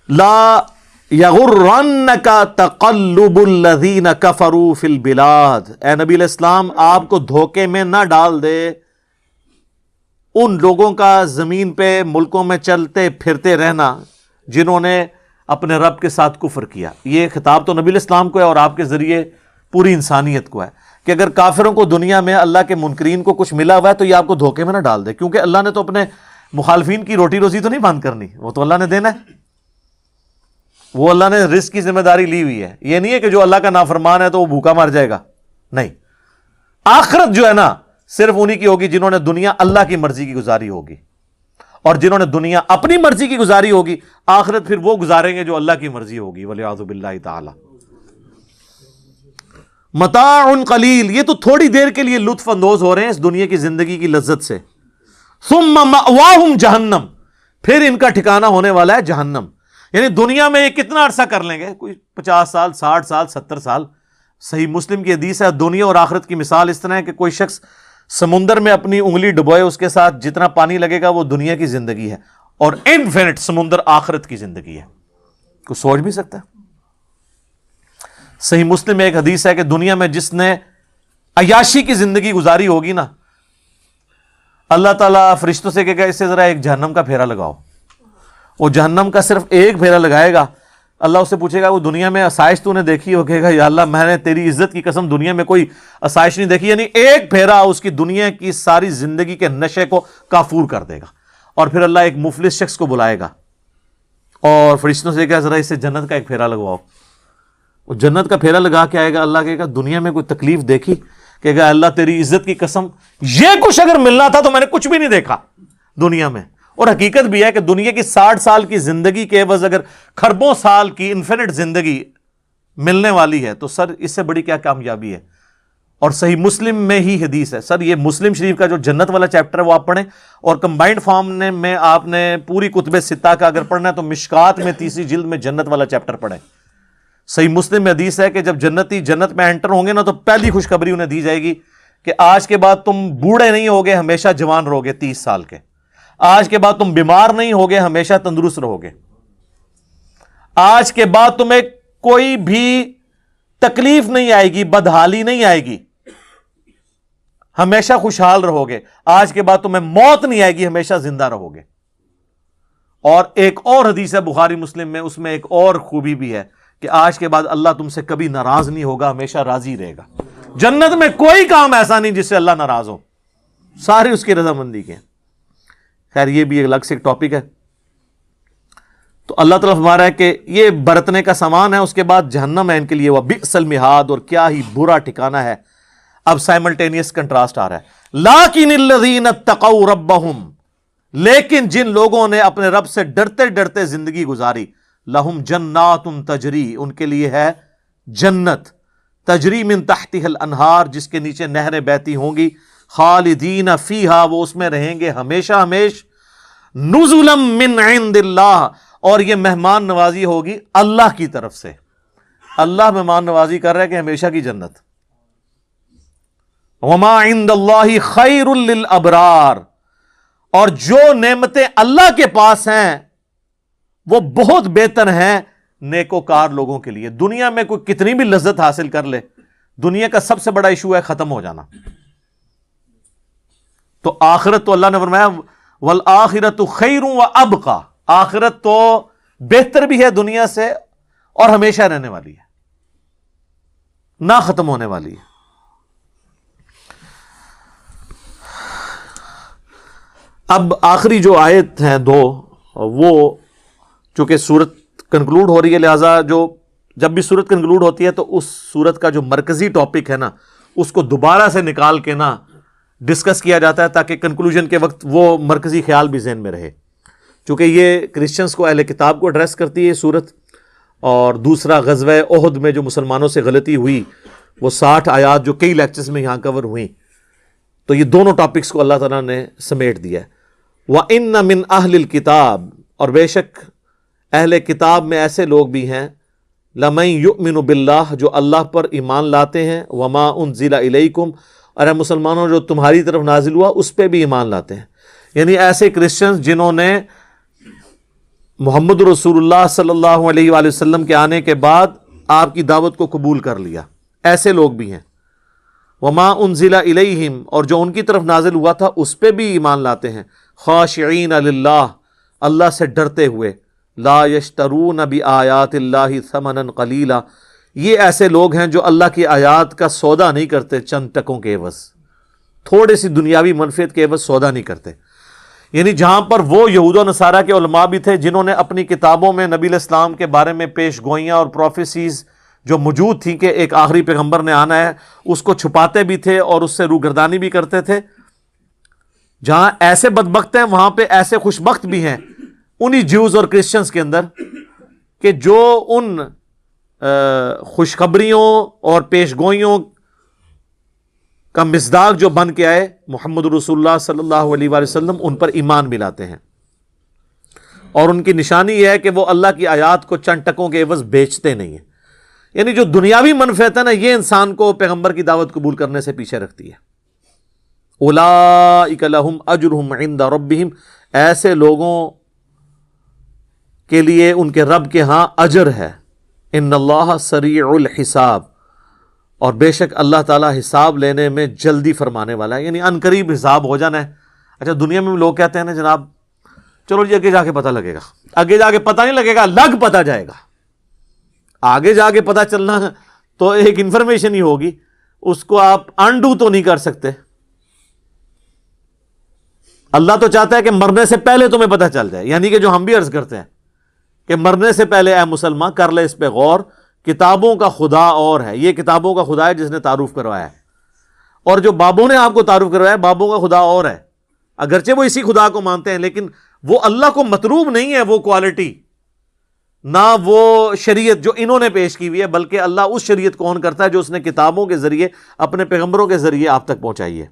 لا یغرنک تقلب الذین کفروا فی البلاد، اے نبی علیہ السلام آپ کو دھوکے میں نہ ڈال دے ان لوگوں کا زمین پہ ملکوں میں چلتے پھرتے رہنا جنہوں نے اپنے رب کے ساتھ کفر کیا۔ یہ خطاب تو نبی علیہ السلام کو ہے اور آپ کے ذریعے پوری انسانیت کو ہے کہ اگر کافروں کو دنیا میں اللہ کے منکرین کو کچھ ملا ہوا ہے تو یہ آپ کو دھوکے میں نہ ڈال دے، کیونکہ اللہ نے تو اپنے مخالفین کی روٹی روزی تو نہیں بند کرنی، وہ تو اللہ نے دینا ہے، وہ اللہ نے رزق کی ذمہ داری لی ہوئی ہے۔ یہ نہیں ہے کہ جو اللہ کا نافرمان ہے تو وہ بھوکا مر جائے گا، نہیں، آخرت جو ہے نا صرف انہی کی ہوگی جنہوں نے دنیا اللہ کی مرضی کی گزاری ہوگی، اور جنہوں نے دنیا اپنی مرضی کی گزاری ہوگی آخرت پھر وہ گزاریں گے جو اللہ کی مرضی ہوگی، والعیاذ باللہ تعالی۔ متاع قلیل، یہ تو تھوڑی دیر کے لیے لطف اندوز ہو رہے ہیں اس دنیا کی زندگی کی لذت سے، ثم مأواہم جہنم، پھر ان کا ٹھکانہ ہونے والا ہے جہنم۔ یعنی دنیا میں یہ کتنا عرصہ کر لیں گے؟ کوئی 50 سال، 60 سال، 70 سال۔ صحیح مسلم کی حدیث ہے دنیا اور آخرت کی مثال اس طرح ہے کہ کوئی شخص سمندر میں اپنی انگلی ڈبوئے، اس کے ساتھ جتنا پانی لگے گا وہ دنیا کی زندگی ہے، اور انفینٹ سمندر آخرت کی زندگی ہے۔ کوئی سوچ بھی سکتا ہے؟ صحیح مسلم میں ایک حدیث ہے کہ دنیا میں جس نے عیاشی کی زندگی گزاری ہوگی نا، اللہ تعالیٰ فرشتوں سے کہے گا اس سے ذرا ایک جہنم کا پھیرا لگاؤ، وہ جہنم کا صرف ایک پھیرا لگائے گا، اللہ اس سے پوچھے گا وہ دنیا میں آسائش تو نے دیکھی؟ وہ کہے گا یا اللہ میں نے تیری عزت کی قسم دنیا میں کوئی آسائش نہیں دیکھی۔ یعنی ایک پھیرا اس کی دنیا کی ساری زندگی کے نشے کو کافور کر دے گا، اور پھر اللہ ایک مفلس شخص کو بلائے گا اور فرشتوں سے کہا ذرا اس سے جنت کا ایک پھیرا لگواؤ۔ وہ جنت کا پھیرا لگا کے آئے گا، اللہ کہے گا دنیا میں کوئی تکلیف دیکھی؟ کہے گا اللہ تیری عزت کی قسم یہ کچھ اگر ملنا تھا تو میں نے کچھ بھی نہیں دیکھا دنیا میں۔ اور حقیقت بھی ہے کہ دنیا کی 60 سال کی زندگی کے عوض اگر کھربوں سال کی انفینٹ زندگی ملنے والی ہے تو سر اس سے بڑی کیا کامیابی ہے۔ اور صحیح مسلم میں ہی حدیث ہے، سر یہ مسلم شریف کا جو جنت والا چیپٹر ہے وہ آپ پڑھیں، اور کمبائنڈ فارم میں آپ نے پوری کتب ستہ کا اگر پڑھنا ہے تو مشکات میں 30 جلد میں جنت والا چیپٹر پڑھیں۔ صحیح مسلم میں حدیث ہے کہ جب جنتی جنت میں انٹر ہوں گے نا تو پہلی خوشخبری انہیں دی جائے گی کہ آج کے بعد تم بوڑھے نہیں ہوگے، ہمیشہ جوان رہوگے 30 سال کے۔ آج کے بعد تم بیمار نہیں ہوگے، ہمیشہ تندرست رہوگے۔ آج کے بعد تمہیں کوئی بھی تکلیف نہیں آئے گی، بدحالی نہیں آئے گی، ہمیشہ خوشحال رہوگے۔ آج کے بعد تمہیں موت نہیں آئے گی، ہمیشہ زندہ رہوگے۔ اور ایک اور حدیث ہے بخاری مسلم میں، اس میں ایک اور خوبی بھی ہے کہ آج کے بعد اللہ تم سے کبھی ناراض نہیں ہوگا، ہمیشہ راضی رہے گا۔ جنت میں کوئی کام ایسا نہیں جس سے اللہ ناراض ہو، سارے اس کی رضامندی کے ہیں۔ خیر یہ بھی ایک الگ سے ایک ٹاپک ہے۔ تو اللہ تعالیٰ فرما رہا ہے کہ یہ برتنے کا سامان ہے، اس کے بعد جہنم ہے ان کے لیے، وہ بئس المہاد، اور کیا ہی برا ٹھکانہ ہے۔ اب سائملٹینیس کنٹراسٹ آ رہا ہے، لیکن الذین اتقوا ربہم، لیکن جن لوگوں نے اپنے رب سے ڈرتے ڈرتے زندگی گزاری، لہم جنات تجری، ان کے لیے ہے جنت، تجری من تحتها الانہار، جس کے نیچے نہریں بہتی ہوں گی، خالدین فیہا، وہ اس میں رہیں گے ہمیشہ ہمیش، نزلا من عند اللہ، اور یہ مہمان نوازی ہوگی اللہ کی طرف سے۔ اللہ مہمان نوازی کر رہا ہے کہ ہمیشہ کی جنت۔ وما عند اللہ خیر للابرار، اور جو نعمتیں اللہ کے پاس ہیں وہ بہت بہتر ہیں نیکوکار لوگوں کے لیے۔ دنیا میں کوئی کتنی بھی لذت حاصل کر لے، دنیا کا سب سے بڑا ایشو ہے ختم ہو جانا۔ تو آخرت تو اللہ نے فرمایا والآخرۃ خیر وابقی، آخرت تو بہتر بھی ہے دنیا سے اور ہمیشہ رہنے والی ہے، نہ ختم ہونے والی ہے۔ اب آخری جو آیت ہیں دو، وہ چونکہ سورت کنکلوڈ ہو رہی ہے، لہٰذا جب بھی سورت کنکلوڈ ہوتی ہے تو اس سورت کا جو مرکزی ٹاپک ہے نا اس کو دوبارہ سے نکال کے نا ڈسکس کیا جاتا ہے تاکہ کنکلوژن کے وقت وہ مرکزی خیال بھی ذہن میں رہے۔ چونکہ یہ کرسچنز کو، اہل کتاب کو ایڈریس کرتی ہے سورت، اور دوسرا غزوہ احد میں جو مسلمانوں سے غلطی ہوئی وہ 60 آیات جو کئی لیکچرز میں یہاں کور ہوئیں، تو یہ دونوں ٹاپکس کو اللہ تعالیٰ نے سمیٹ دیا ہے۔ وَإِنَّ مِنْ أَهْلِ الْكِتَابِ، اور بے شک اہل کتاب میں ایسے لوگ بھی ہیں، لَمَن يُؤْمِنُ بِاللَّهِ، جو اللہ پر ایمان لاتے ہیں، وَمَا أُنزِلَ إِلَيْكُمْ، اور اے مسلمانوں جو تمہاری طرف نازل ہوا اس پہ بھی ایمان لاتے ہیں۔ یعنی ایسے کرسچنز جنہوں نے محمد رسول اللہ صلی اللہ علیہ وآلہ وسلم کے آنے کے بعد آپ کی دعوت کو قبول کر لیا، ایسے لوگ بھی ہیں۔ وما انزل الیہم، اور جو ان کی طرف نازل ہوا تھا اس پہ بھی ایمان لاتے ہیں، خاشعین للہ، اللہ سے ڈرتے ہوئے، لا یشترون بآیات اللہ ثمنا قلیلا، یہ ایسے لوگ ہیں جو اللہ کی آیات کا سودا نہیں کرتے چند ٹکوں کے عوض، تھوڑے سی دنیاوی منفعت کے عوض سودا نہیں کرتے۔ یعنی جہاں پر وہ یہود و نصارہ کے علماء بھی تھے جنہوں نے اپنی کتابوں میں نبی علیہ السلام کے بارے میں پیش گوئیاں اور پروفیسیز جو موجود تھیں کہ ایک آخری پیغمبر نے آنا ہے، اس کو چھپاتے بھی تھے اور اس سے روگردانی بھی کرتے تھے، جہاں ایسے بدبخت ہیں وہاں پہ ایسے خوشبخت بھی ہیں انہی جیوز اور کرسچنز کے اندر کہ جو ان خوشخبریوں اور پیش گوئیوں کا مصداق جو بن کے آئے محمد رسول اللہ صلی اللہ علیہ وآلہ وسلم، ان پر ایمان بھی لاتے ہیں، اور ان کی نشانی یہ ہے کہ وہ اللہ کی آیات کو چند ٹکوں کے عوض بیچتے نہیں ہیں۔ یعنی جو دنیاوی منفعت ہے نا، یہ انسان کو پیغمبر کی دعوت قبول کرنے سے پیچھے رکھتی ہے۔ اولئک لہم اجرہم عند ربہم، ایسے لوگوں کے لیے ان کے رب کے ہاں اجر ہے۔ ان اللہ سریع الحساب، اور بے شک اللہ تعالیٰ حساب لینے میں جلدی فرمانے والا ہے، یعنی ان قریب حساب ہو جانا ہے۔ اچھا، دنیا میں لوگ کہتے ہیں نا جناب چلو جی آگے جا کے پتہ لگے گا، آگے جا کے پتہ نہیں لگے گا، لگ پتہ جائے گا۔ آگے جا کے پتہ چلنا تو ایک انفارمیشن ہی ہوگی، اس کو آپ انڈو تو نہیں کر سکتے۔ اللہ تو چاہتا ہے کہ مرنے سے پہلے تمہیں پتہ چل جائے، یعنی کہ جو ہم بھی عرض کرتے ہیں کہ مرنے سے پہلے اے مسلمان کر لے اس پہ غور، کتابوں کا خدا اور ہے، یہ کتابوں کا خدا ہے جس نے تعارف کروایا ہے، اور جو بابوں نے آپ کو تعارف کروایا ہے بابوں کا خدا اور ہے، اگرچہ وہ اسی خدا کو مانتے ہیں لیکن وہ اللہ کو مطلوب نہیں ہے وہ کوالٹی، نہ وہ شریعت جو انہوں نے پیش کی ہوئی ہے، بلکہ اللہ اس شریعت کو آن کرتا ہے جو اس نے کتابوں کے ذریعے اپنے پیغمبروں کے ذریعے آپ تک پہنچائی ہے۔